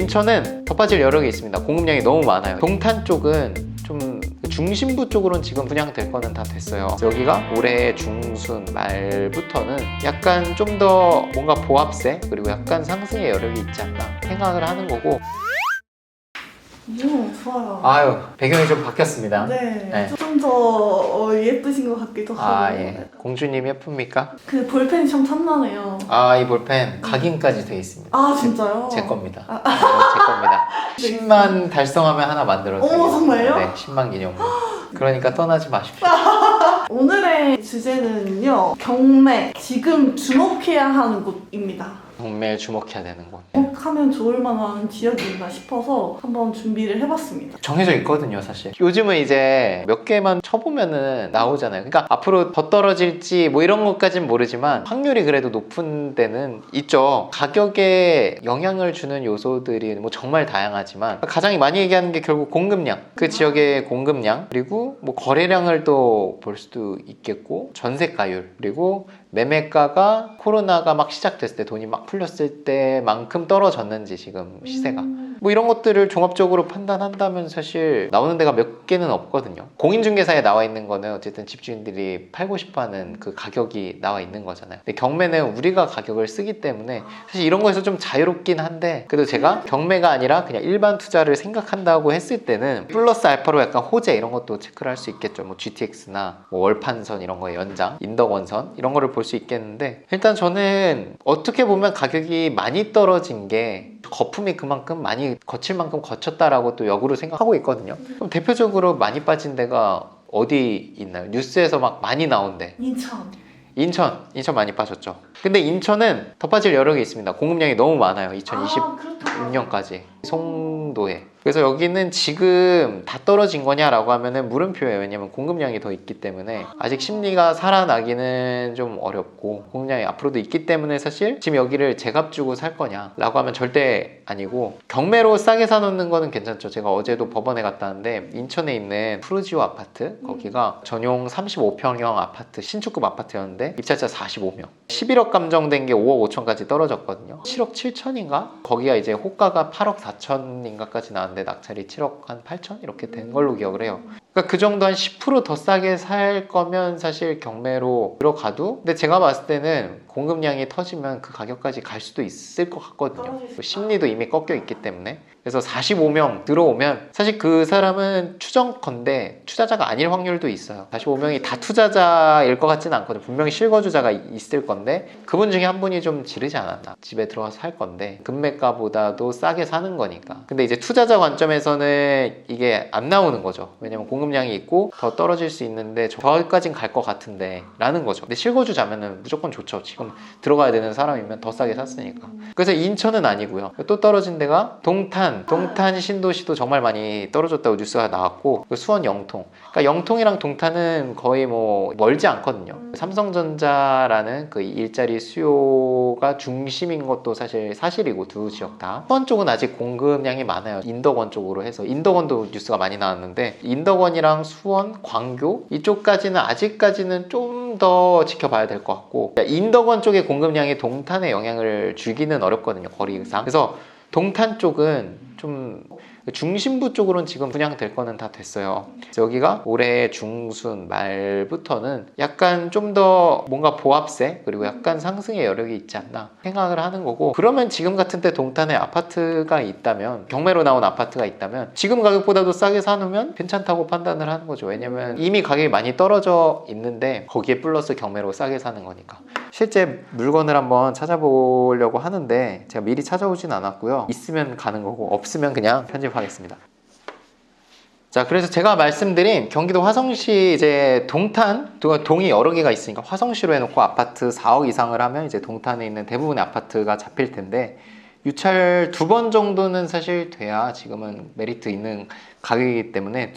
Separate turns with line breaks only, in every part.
인천은 더 빠질 여력이 있습니다. 공급량이 너무 많아요. 동탄 쪽은 좀 중심부 쪽으로는 지금 분양될 거는 다 됐어요. 여기가 올해 중순 말부터는 약간 좀 더 뭔가 보합세 그리고 약간 상승의 여력이 있지 않나 생각을 하는 거고.
좋아요.
아유, 배경이 좀 바뀌었습니다.
네. 좀 더 예쁘신 것 같기도 하고.
예. 공주님 예쁩니까?
그 볼펜이 참 탐나네요.
이 볼펜 각인까지 돼 있습니다.
아, 진짜요?
제 겁니다. 제 겁니다. 10만 달성하면 하나 만들어드려요.
어머, 정말요?
네, 10만 기념으로. 그러니까 떠나지 마십시오.
오늘의 주제는요, 경매. 지금 주목해야 하는 곳입니다.
경매에 주목해야 되는 곳.
하면 좋을 만한 지역이 있나 싶어서 한번 준비를 해봤습니다.
정해져 있거든요, 사실. 요즘은 이제 몇 개만 쳐보면은 나오잖아요. 그러니까 앞으로 더 떨어질지 뭐 이런 것까진 모르지만 확률이 그래도 높은 데는 있죠. 가격에 영향을 주는 요소들이 뭐 정말 다양하지만 가장 많이 얘기하는 게 결국 공급량, 그 지역의 공급량, 그리고 뭐 거래량을 또 볼 수도 있겠고, 전세가율, 그리고 매매가가 코로나가 막 시작됐을 때 돈이 막 풀렸을 때만큼 떨어졌는지 지금 시세가 뭐 이런 것들을 종합적으로 판단한다면 사실 나오는 데가 몇 개는 없거든요. 공인중개사에 나와 있는 거는 어쨌든 집주인들이 팔고 싶어하는 그 가격이 나와 있는 거잖아요. 근데 경매는 우리가 가격을 쓰기 때문에 사실 이런 거에서 좀 자유롭긴 한데, 그래도 제가 경매가 아니라 그냥 일반 투자를 생각한다고 했을 때는 플러스 알파로 약간 호재 이런 것도 체크를 할 수 있겠죠. 뭐 GTX나 뭐 월판선 이런 거의 연장, 인덕원선 이런 거를 볼 수 있겠는데, 일단 저는 어떻게 보면 가격이 많이 떨어진 게 거품이 그만큼 많이 거칠 만큼 거쳤다라고 또 역으로 생각하고 있거든요. 그럼 대표적으로 많이 빠진 데가 어디 있나요? 뉴스에서 막 많이 나온데. 인천 많이 빠졌죠. 근데 인천은 더 빠질 여력이 있습니다. 공급량이 너무 많아요. 2026년까지 송도에. 그래서 여기는 지금 다 떨어진 거냐라고 하면은 물음표예요. 왜냐면 공급량이 더 있기 때문에 아직 심리가 살아나기는 좀 어렵고, 공급량이 앞으로도 있기 때문에 사실 지금 여기를 제값 주고 살 거냐라고 하면 절대 아니고, 경매로 싸게 사놓는 거는 괜찮죠. 제가 어제도 법원에 갔다 왔는데 인천에 있는 푸르지오 아파트, 거기가 전용 35평형 아파트, 신축급 아파트였는데 입찰자 45명, 11억 감정된 게 5억 5천까지 떨어졌거든요. 7억 7천인가? 거기가 이제 호가가 8억 4천인가까지 나왔는데 낙찰이 7억 한 8천 이렇게 된 걸로 기억을 해요. 그러니까 그 정도 한 10% 더 싸게 살 거면 사실 경매로 들어가도, 근데 제가 봤을 때는 공급량이 터지면 그 가격까지 갈 수도 있을 것 같거든요. 심리도 이미 꺾여 있기 때문에. 그래서 45명 들어오면 사실 그 사람은 추정컨대 투자자가 아닐 확률도 있어요. 45명이 다 투자자일 것 같지는 않거든요. 분명히 실거주자가 있을 건데 그분 중에 한 분이 좀 지르지 않았나, 집에 들어가서 살 건데 금매가보다도 싸게 사는 거니까. 근데 이제 투자자 관점에서는 이게 안 나오는 거죠. 왜냐면 공급량이 있고 더 떨어질 수 있는데 저기까진 갈 것 같은데 라는 거죠. 근데 실거주자면은 무조건 좋죠. 지금 들어가야 되는 사람이면 더 싸게 샀으니까. 그래서 인천은 아니고요. 또 떨어진 데가 동탄 신도시도 정말 많이 떨어졌다고 뉴스가 나왔고, 수원 영통. 그러니까 영통이랑 동탄은 거의 뭐 멀지 않거든요. 삼성전자라는 그 일자리 수요가 중심인 것도 사실 사실이고, 두 지역 다. 수원 쪽은 아직 공급량이 많아요. 인덕원 쪽으로 해서. 인덕원도 뉴스가 많이 나왔는데 인덕원이랑 수원, 광교 이쪽까지는 아직까지는 좀 더 지켜봐야 될 것 같고, 인덕원 쪽의 공급량이 동탄에 영향을 주기는 어렵거든요, 거리상. 그래서 동탄 쪽은 좀 중심부 쪽으로는 지금 분양될 거는 다 됐어요. 여기가 올해 중순 말부터는 약간 좀 더 뭔가 보합세 그리고 약간 상승의 여력이 있지 않나 생각을 하는 거고, 그러면 지금 같은 때 동탄에 아파트가 있다면, 경매로 나온 아파트가 있다면 지금 가격보다도 싸게 사놓으면 괜찮다고 판단을 하는 거죠. 왜냐면 이미 가격이 많이 떨어져 있는데 거기에 플러스 경매로 싸게 사는 거니까. 실제 물건을 한번 찾아보려고 하는데 제가 미리 찾아오진 않았고요. 있으면 가는 거고 없으면 그냥 편집하겠습니다. 자, 그래서 제가 말씀드린 경기도 화성시 이제 동탄, 동이 여러 개가 있으니까 화성시로 해놓고 아파트 4억 이상을 하면 이제 동탄에 있는 대부분의 아파트가 잡힐 텐데, 유찰 2번 정도는 사실 돼야 지금은 메리트 있는 가격이기 때문에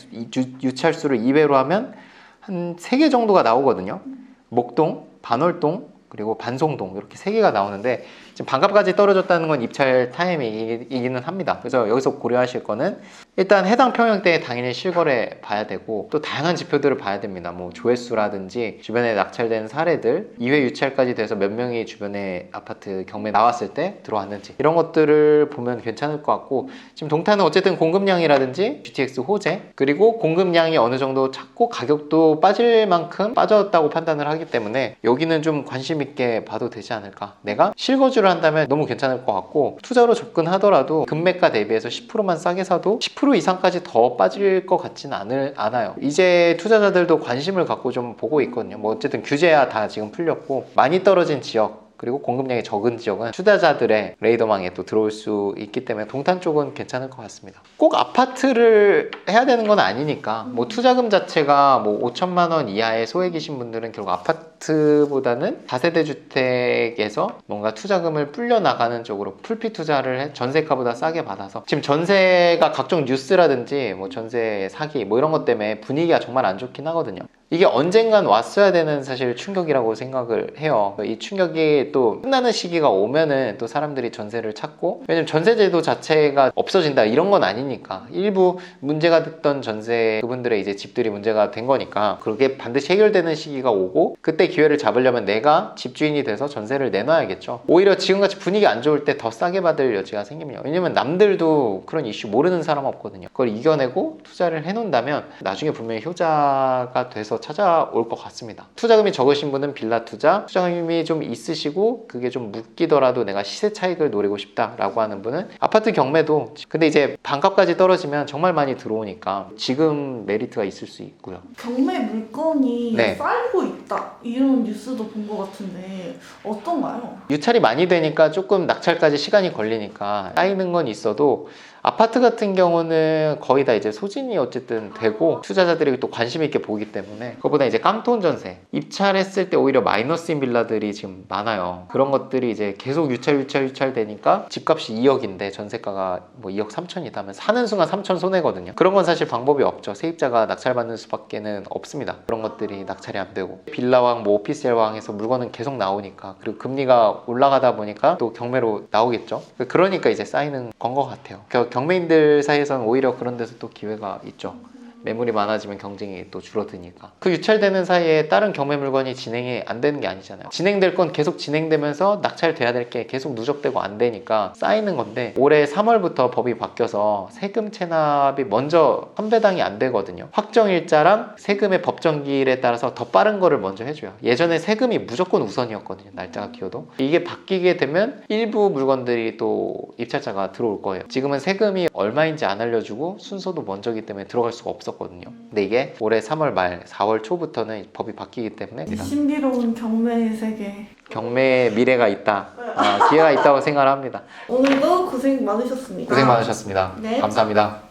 유찰수를 2배로 하면 한 3개 정도가 나오거든요. 목동, 반월동, 그리고 반송동 이렇게 3개가 나오는데, 지금 반값까지 떨어졌다는 건 입찰 타이밍이기는 합니다. 그래서 여기서 고려하실 거는 일단 해당 평형대에 당연히 실거래 봐야 되고 또 다양한 지표들을 봐야 됩니다. 뭐 조회수라든지 주변에 낙찰된 사례들 2회 유찰까지 돼서 몇 명이 주변에 아파트 경매 나왔을 때 들어왔는지 이런 것들을 보면 괜찮을 것 같고 지금 동탄은 어쨌든 공급량이라든지 GTX 호재 그리고 공급량이 어느 정도 찾고 가격도 빠질 만큼 빠졌다고 판단을 하기 때문에 여기는 좀 관심 있게 봐도 되지 않을까. 내가 실거주를 한다면 너무 괜찮을 것 같고 투자로 접근하더라도 금매가 대비해서 10%만 싸게 사도 10% 이상까지 더 빠질 것 같지는 않아요. 이제 투자자들도 관심을 갖고 좀 보고 있거든요. 뭐 어쨌든 규제야 다 지금 풀렸고 많이 떨어진 지역 그리고 공급량이 적은 지역은 투자자들의 레이더망에 또 들어올 수 있기 때문에 동탄 쪽은 괜찮을 것 같습니다. 꼭 아파트를 해야 되는 건 아니니까 뭐 투자금 자체가 뭐 5천만 원 이하의 소액이신 분들은 결국 아파트보다는 다세대 주택에서 뭔가 투자금을 불려 나가는 쪽으로 풀피 투자를 해 전세가보다 싸게 받아서 지금 전세가 각종 뉴스라든지 뭐 전세 사기 뭐 이런 것 때문에 분위기가 정말 안 좋긴 하거든요. 이게 언젠간 왔어야 되는 사실 충격이라고 생각을 해요. 이 충격이 또 끝나는 시기가 오면은 또 사람들이 전세를 찾고 왜냐면 전세제도 자체가 없어진다 이런 건 아니니까 일부 문제가 됐던 전세 그분들의 이제 집들이 문제가 된 거니까 그게 반드시 해결되는 시기가 오고 그때 기회를 잡으려면 내가 집주인이 돼서 전세를 내놔야겠죠. 오히려 지금같이 분위기 안 좋을 때 더 싸게 받을 여지가 생깁니다. 왜냐면 남들도 그런 이슈 모르는 사람 없거든요. 그걸 이겨내고 투자를 해놓는다면 나중에 분명히 효자가 돼서 찾아올 것 같습니다. 투자금이 적으신 분은 빌라 투자금이 좀 있으시고 그게 좀 묶이더라도 내가 시세 차익을 노리고 싶다라고 하는 분은 아파트 경매도 근데 이제 반값까지 떨어지면 정말 많이 들어오니까 지금 메리트가 있을 수 있고요.
경매 물건이
네.
쌓이고 있다 이런 뉴스도 본 것 같은데 어떤가요?
유찰이 많이 되니까 조금 낙찰까지 시간이 걸리니까 쌓이는 건 있어도 아파트 같은 경우는 거의 다 이제 소진이 어쨌든 되고 투자자들이 또 관심 있게 보기 때문에 그거보다 이제 깡통 전세 입찰했을 때 오히려 마이너스인 빌라들이 지금 많아요. 그런 것들이 이제 계속 유찰 되니까 집값이 2억인데 전세가가 뭐 2억 3천이다 면 사는 순간 3천 손해거든요. 그런 건 사실 방법이 없죠. 세입자가 낙찰받는 수밖에는 없습니다. 그런 것들이 낙찰이 안 되고 빌라왕 뭐 오피스텔왕 해서 물건은 계속 나오니까 그리고 금리가 올라가다 보니까 또 경매로 나오겠죠. 그러니까 이제 쌓이는 건 것 같아요. 경매인들 사이에서는 오히려 그런 데서 또 기회가 있죠. 매물이 많아지면 경쟁이 또 줄어드니까 그 유찰되는 사이에 다른 경매 물건이 진행이 안 되는 게 아니잖아요. 진행될 건 계속 진행되면서 낙찰돼야 될 게 계속 누적되고 안 되니까 쌓이는 건데 올해 3월부터 법이 바뀌어서 세금 체납이 먼저 선배당이 안 되거든요. 확정일자랑 세금의 법정기일에 따라서 더 빠른 거를 먼저 해줘요. 예전에 세금이 무조건 우선이었거든요. 날짜가 기어도. 이게 바뀌게 되면 일부 물건들이 또 입찰자가 들어올 거예요. 지금은 세금이 얼마인지 안 알려주고 순서도 먼저기 때문에 들어갈 수가 없었거든요. 근데 이게 올해 3월 말 4월 초부터는 법이 바뀌기 때문에
신비로운 경매의 세계
경매의 미래가 있다. 기회가 있다고 생각을 합니다.
오늘도 고생 많으셨습니다.
고생 많으셨습니다.
네.
감사합니다.